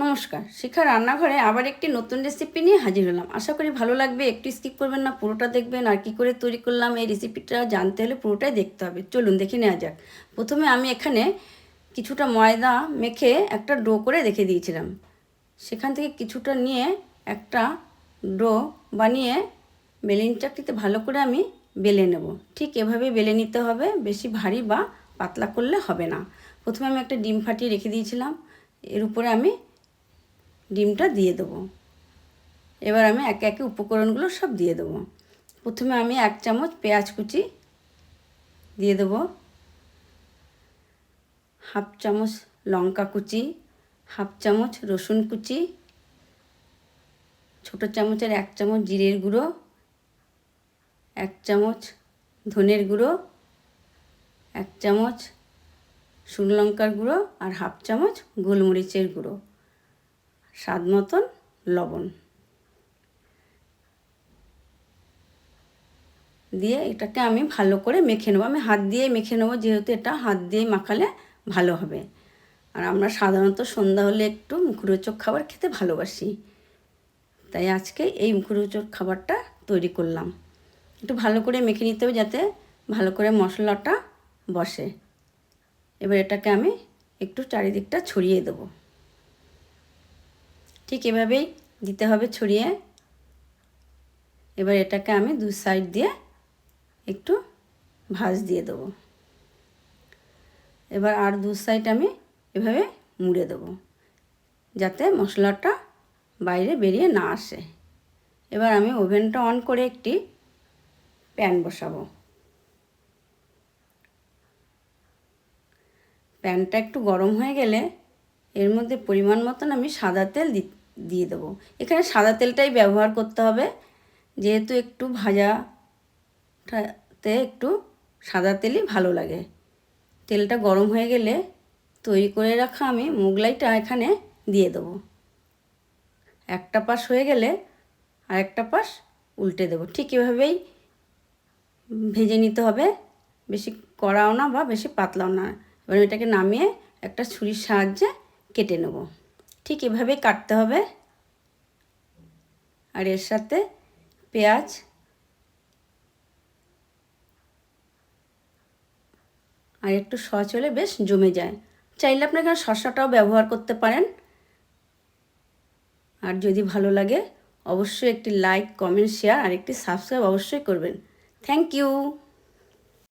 নমস্কার, শিখা রান্নাঘরে আবার একটি নতুন রেসিপি নিয়ে হাজির হলাম। আশা করি ভালো লাগবে। একটু স্কিপ করবেন না, পুরোটা দেখবেন। আর কি করে তৈরি করলাম এই রেসিপিটা জানতে হলে পুরোটাই দেখতে হবে। চলুন দেখে নেওয়া যাক। প্রথমে আমি এখানে কিছুটা ময়দা মেখে একটা ডো করে রেখে দিয়েছিলাম। সেখান থেকে কিছুটা নিয়ে একটা ডো বানিয়ে বেলুন চাকতিতে ভালো করে আমি বেলে নেব। ঠিক এভাবে বেলে নিতে হবে, বেশি ভারী বা পাতলা করলে হবে না। প্রথমে আমি একটা ডিম ফাটিয়ে রেখে দিয়েছিলাম, এর উপরে আমি ডিমটা দিয়ে দেবো। এবার আমি একে একে উপকরণগুলো সব দিয়ে দেবো। প্রথমে আমি 1 চামচ পেঁয়াজ কুচি দিয়ে দেবো, 1/2 চামচ লঙ্কা কুচি, 1/2 চামচ রসুন কুচি, ছোটো চামচের 1 চামচ জিরের গুঁড়ো, 1 চামচ ধনের গুঁড়ো, 1 চামচ শুকনো লঙ্কার গুঁড়ো আর 1/2 চামচ গোলমরিচের গুঁড়ো, স্বাদ মতন লবণ দিয়ে এটাকে আমি ভালো করে মেখে নেবো। আমি হাত দিয়ে মেখে নেবো, যেহেতু এটা হাত দিয়ে মাখালে ভালো হবে। আর আমরা সাধারণত সন্ধ্যা হলে একটু মুখরোচক খাবার খেতে ভালোবাসি, তাই আজকে এই মুখরোচক খাবারটা তৈরি করলাম। একটু ভালো করে মেখে নিতে হবে যাতে ভালো করে মশলাটা বসে। এবার এটাকে আমি একটু চারিদিকটা ছড়িয়ে দেবো। ঠিক এভাবেই দিতে হবে ছড়িয়ে। এবার এটাকে আমি 2 সাইড দিয়ে একটু ভাঁজ দিয়ে দেবো। এবার আর 2 সাইড আমি এভাবে মুড়ে দেবো যাতে মশলাটা বাইরে বেরিয়ে না আসে। এবার আমি ওভেনটা অন করে একটি প্যান বসাবো। প্যানটা একটু গরম হয়ে গেলে এর মধ্যে পরিমাণ মতন আমি সাদা তেল দিয়ে দেবো। এখানে সাদা তেলটাই ব্যবহার করতে হবে, যেহেতু একটু ভাজাতে একটু সাদা তেলই ভালো লাগে। তেলটা গরম হয়ে গেলে তৈরি করে রাখা আমি মোগলাইটা এখানে দিয়ে দেবো। একটা পাশ হয়ে গেলে আর একটা পাশ উল্টে দেবো। ঠিক এভাবেই ভেজে নিতে হবে, বেশি কড়াও না বা বেশি পাতলাও না। এবার এটাকে নামিয়ে একটা ছুরির সাহায্যে কেটে নেব। ঠিক এভাবেই কাটতে হবে। আর এর সাথে পেঁয়াজ আর একটু সস হলে বেশ জমে যায়। চাইলে আপনি এখানে শসাটাও ব্যবহার করতে পারেন। আর যদি ভালো লাগে অবশ্যই একটি লাইক, কমেন্ট, শেয়ার আর একটি সাবস্ক্রাইব অবশ্যই করবেন। Thank you.